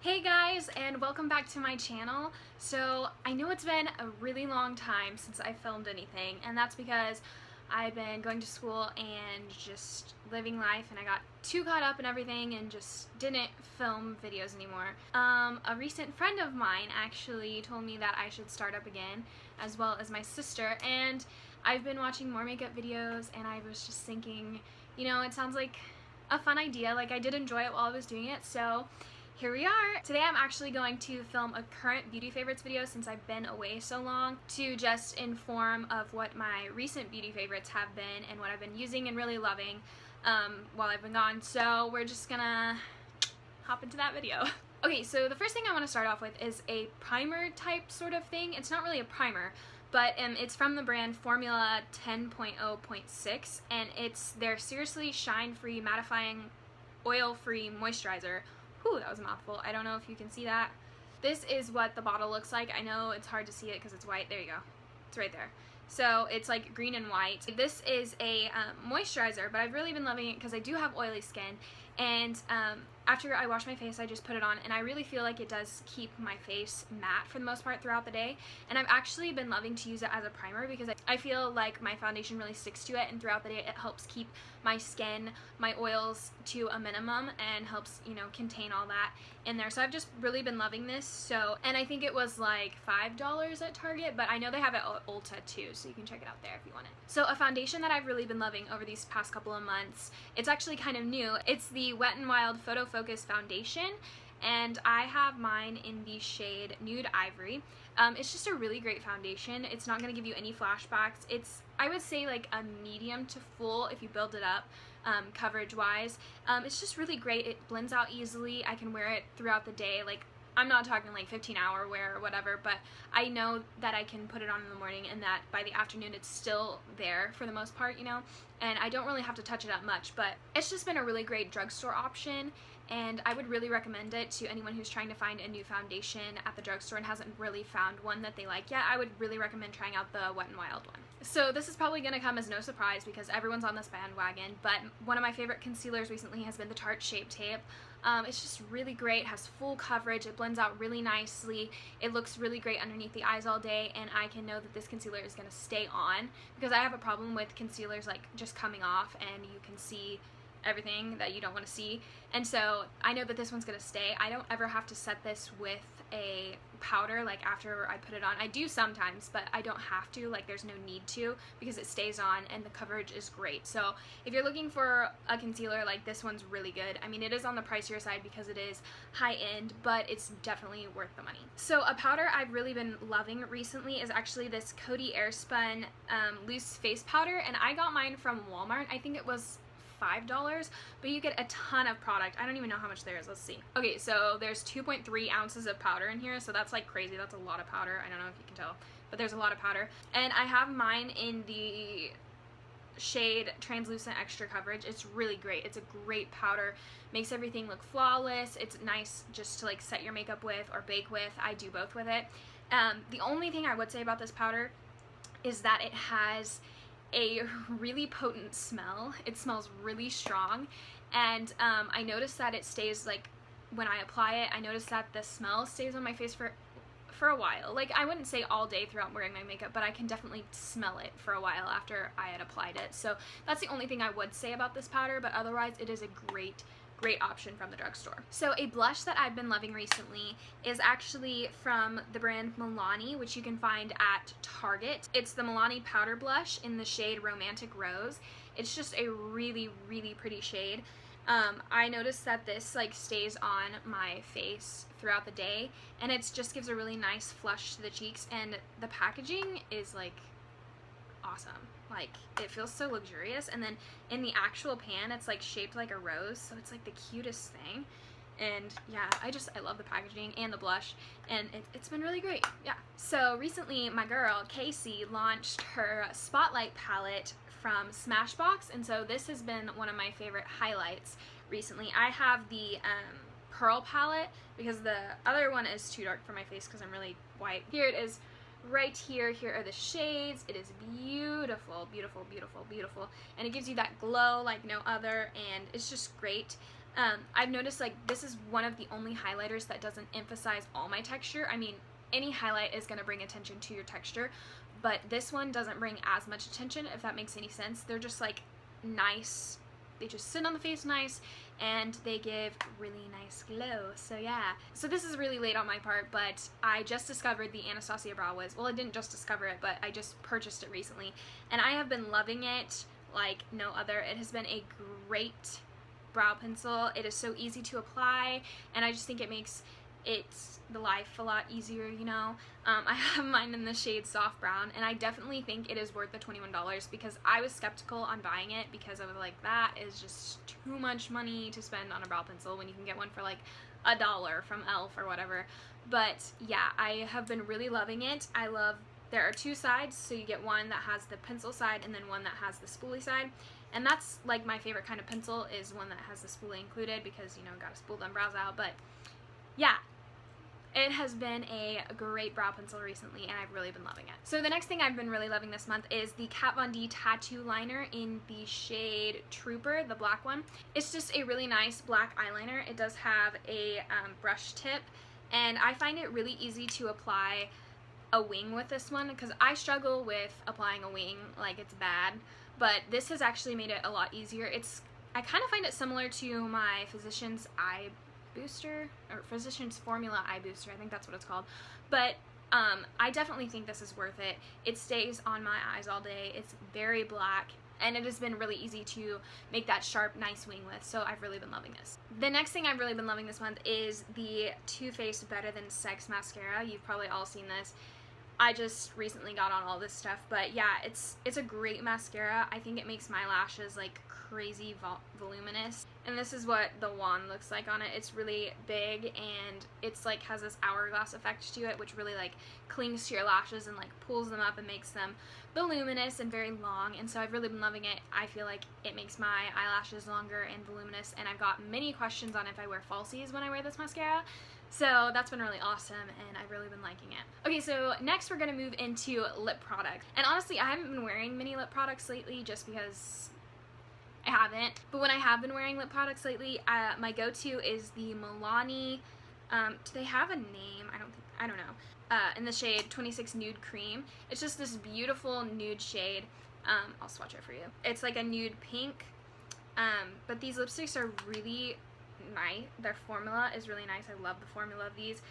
Hey guys, and welcome back to my channel. So I know it's been a really long time since I filmed anything, and that's because I've been going to school and just living life, and I got too caught up in everything and just didn't film videos anymore. A recent friend of mine actually told me that I should start up again, as well as my sister, and I've been watching more makeup videos, and I was just thinking, you know, it sounds like a fun idea. Like, I did enjoy it while I was doing it, so here we are. Today I'm actually going to film a current beauty favorites video since I've been away so long, to just inform of what my recent beauty favorites have been and what I've been using and really loving while I've been gone. So we're just gonna hop into that video. Okay, so the first thing I want to start off with is a primer type sort of thing. It's not really a primer, but it's from the brand Formula 10.0.6, and it's their Seriously Shine-Free Mattifying Oil-Free Moisturizer. Ooh, that was a mouthful. I don't know if you can see that. This is what the bottle looks like. I know it's hard to see it because it's white. There you go. It's right there. So it's like green and white. This is a moisturizer, but I've really been loving it because I do have oily skin. And after I wash my face, I just put it on, and I really feel like it does keep my face matte for the most part throughout the day. And I've actually been loving to use it as a primer because I feel like my foundation really sticks to it, and throughout the day it helps keep my skin, my oils to a minimum, and helps, you know, contain all that in there. So I've just really been loving this. So, and I think it was like $5 at Target, but I know they have it at Ulta too, so you can check it out there if you want it. So a foundation that I've really been loving over these past couple of months, it's actually kind of new. It's the Wet n Wild Photo Focus Foundation, and I have mine in the shade Nude Ivory. It's just a really great foundation. It's not going to give you any flashbacks. It's, I would say, like a medium to full if you build it up coverage wise. It's just really great. It blends out easily. I can wear it throughout the day. Like, I'm not talking like 15-hour wear or whatever, but I know that I can put it on in the morning and that by the afternoon it's still there for the most part, you know, and I don't really have to touch it up much. But it's just been a really great drugstore option, and I would really recommend it to anyone who's trying to find a new foundation at the drugstore and hasn't really found one that they like yet. I would really recommend trying out the Wet n Wild one. So this is probably going to come as no surprise because everyone's on this bandwagon, but one of my favorite concealers recently has been the Tarte Shape Tape. It's just really great, has full coverage, it blends out really nicely, it looks really great underneath the eyes all day, and I can know that this concealer is going to stay on, because I have a problem with concealers like just coming off and you can see everything that you don't want to see, and so I know that this one's going to stay. I don't ever have to set this with a powder like after I put it on. I do sometimes, but I don't have to, like there's no need to, because it stays on and the coverage is great. So if you're looking for a concealer, like this one's really good. I mean, it is on the pricier side because it is high end, but it's definitely worth the money. So a powder I've really been loving recently is actually this Coty Airspun loose face powder, and I got mine from Walmart. I think it was $5, but you get a ton of product. I don't even know how much there is. Let's see. Okay, so there's 2.3 ounces of powder in here, so that's like crazy. That's a lot of powder. I don't know if you can tell, but there's a lot of powder. And I have mine in the shade Translucent Extra Coverage. It's really great. It's a great powder. Makes everything look flawless. It's nice just to like set your makeup with or bake with. I do both with it. The only thing I would say about this powder is that it has a really potent smell. It smells really strong, and I noticed that it stays, like when I apply it, I noticed that the smell stays on my face for a while. Like, I wouldn't say all day throughout wearing my makeup, but I can definitely smell it for a while after I had applied it. So that's the only thing I would say about this powder, but otherwise it is a great option from the drugstore. So a blush that I've been loving recently is actually from the brand Milani, which you can find at Target. It's the Milani Powder Blush in the shade Romantic Rose. It's just a really pretty shade. I noticed that this like stays on my face throughout the day, and it just gives a really nice flush to the cheeks, and the packaging is like awesome. Like, it feels so luxurious, and then in the actual pan it's like shaped like a rose, so it's like the cutest thing. And yeah, I love the packaging and the blush, and it's been really great. Yeah. So recently my girl Casey launched her Spotlight palette from Smashbox, and so this has been one of my favorite highlights recently. I have the Pearl palette because the other one is too dark for my face because I'm really white. Here it is right here. Here are the shades. It is beautiful, beautiful, beautiful, beautiful, and it gives you that glow like no other, and it's just great. I've noticed like this is one of the only highlighters that doesn't emphasize all my texture. I mean, any highlight is going to bring attention to your texture, but this one doesn't bring as much attention, if that makes any sense. They're just like nice. They just sit on the face nice, and they give really nice glow. So yeah. So this is really late on my part, but I just discovered the Anastasia Brow Wiz. Well, I didn't just discover it, but I just purchased it recently, and I have been loving it like no other. It has been a great brow pencil. It is so easy to apply, and I just think it makes the life a lot easier, you know. I have mine in the shade Soft Brown, and I definitely think it is worth the $21 because I was skeptical on buying it because I was like, that is just too much money to spend on a brow pencil when you can get one for like $1 from e.l.f. or whatever. But yeah, I have been really loving it. There are two sides, so you get one that has the pencil side and then one that has the spoolie side. And that's like my favorite kind of pencil, is one that has the spoolie included, because, you know, gotta spool them brows out. But yeah, it has been a great brow pencil recently, and I've really been loving it. So the next thing I've been really loving this month is the Kat Von D Tattoo Liner in the shade Trooper, the black one. It's just a really nice black eyeliner. It does have a brush tip, and I find it really easy to apply a wing with this one, because I struggle with applying a wing, like it's bad, but this has actually made it a lot easier. I kind of find it similar to my Physicians Eye Booster, or Physicians Formula Eye Booster, I think that's what it's called. But I definitely think this is worth it. It stays on my eyes all day. It's very black, and it has been really easy to make that sharp, nice wing with, so I've really been loving this. The next thing I've really been loving this month is the Too Faced Better Than Sex mascara. You've probably all seen this. I just recently got on all this stuff, but yeah, it's a great mascara. I think it makes my lashes like crazy voluminous, and this is what the wand looks like on it. It's really big, and it's like has this hourglass effect to it, which really like clings to your lashes and like pulls them up and makes them voluminous and very long, and so I've really been loving it. I feel like it makes my eyelashes longer and voluminous, and I've got many questions on if I wear falsies when I wear this mascara. So that's been really awesome, and I've really been liking it. Okay, so next we're going to move into lip products. And honestly, I haven't been wearing many lip products lately just because I haven't. But when I have been wearing lip products lately, my go-to is the Milani, do they have a name? I don't know. In the shade 26 Nude Cream. It's just this beautiful nude shade. I'll swatch it for you. It's like a nude pink, but these lipsticks are really nice. Their formula is really nice. I love the formula of these.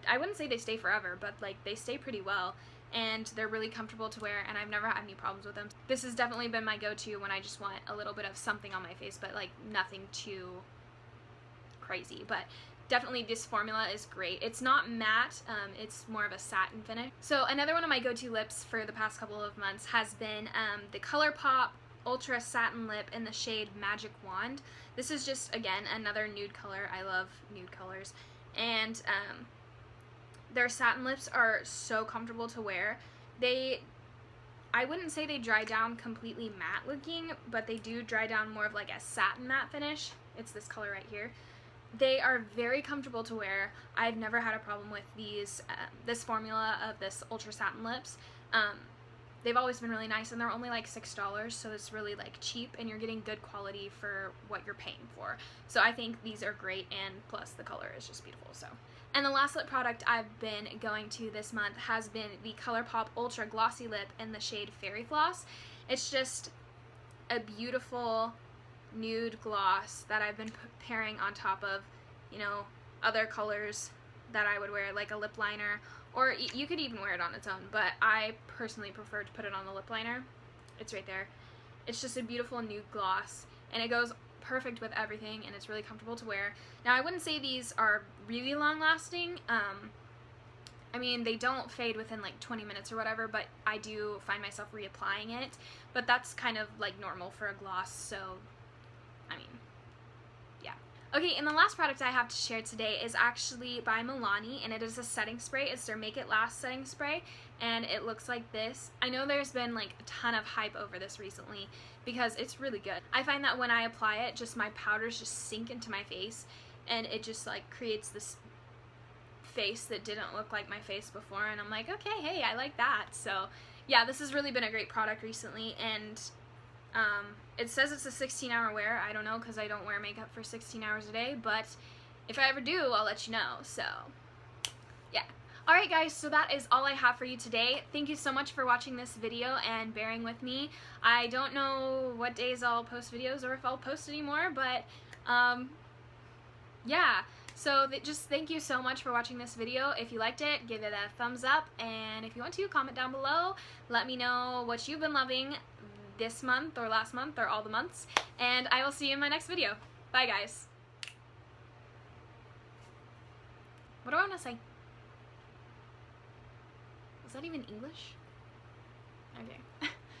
I wouldn't say they stay forever, but like they stay pretty well, and they're really comfortable to wear, and I've never had any problems with them. This has definitely been my go-to when I just want a little bit of something on my face, but like nothing too crazy. But definitely this formula is great. It's not matte, it's more of a satin finish. So another one of my go-to lips for the past couple of months has been the ColourPop Ultra Satin Lip in the shade Magic Wand. This is just, again, another nude color. I love nude colors. And their satin lips are so comfortable to wear. I wouldn't say they dry down completely matte looking, but they do dry down more of like a satin matte finish. It's this color right here. They are very comfortable to wear. I've never had a problem with this formula of this Ultra Satin Lips. They've always been really nice, and they're only like $6, so it's really like cheap, and you're getting good quality for what you're paying for. So I think these are great, and plus the color is just beautiful. So, and the last lip product I've been going to this month has been the ColourPop Ultra Glossy Lip in the shade Fairy Floss. It's just a beautiful nude gloss that I've been pairing on top of, you know, other colors that I would wear, like a lip liner, or you could even wear it on its own, but I personally prefer to put it on the lip liner. It's right there. It's just a beautiful nude gloss, and it goes perfect with everything, and it's really comfortable to wear. Now, I wouldn't say these are really long lasting. I mean, they don't fade within like 20 minutes or whatever, but I do find myself reapplying it, but that's kind of like normal for a gloss, so I mean, yeah. Okay, and the last product I have to share today is actually by Milani, and it is a setting spray. It's their Make It Last setting spray, and it looks like this. I know there's been like a ton of hype over this recently because it's really good. I find that when I apply it, just my powders just sink into my face, and it just like creates this face that didn't look like my face before, and I'm like, okay, hey, I like that. So yeah, this has really been a great product recently, and It says it's a 16-hour wear. I don't know because I don't wear makeup for 16 hours a day, but if I ever do, I'll let you know. So, yeah. Alright guys, so that is all I have for you today. Thank you so much for watching this video and bearing with me. I don't know what days I'll post videos or if I'll post anymore, but yeah. So just thank you so much for watching this video. If you liked it, give it a thumbs up, and if you want to, comment down below. Let me know what you've been loving this month or last month or all the months, and I will see you in my next video. Bye guys. What do I want to say? Was that even English? Okay.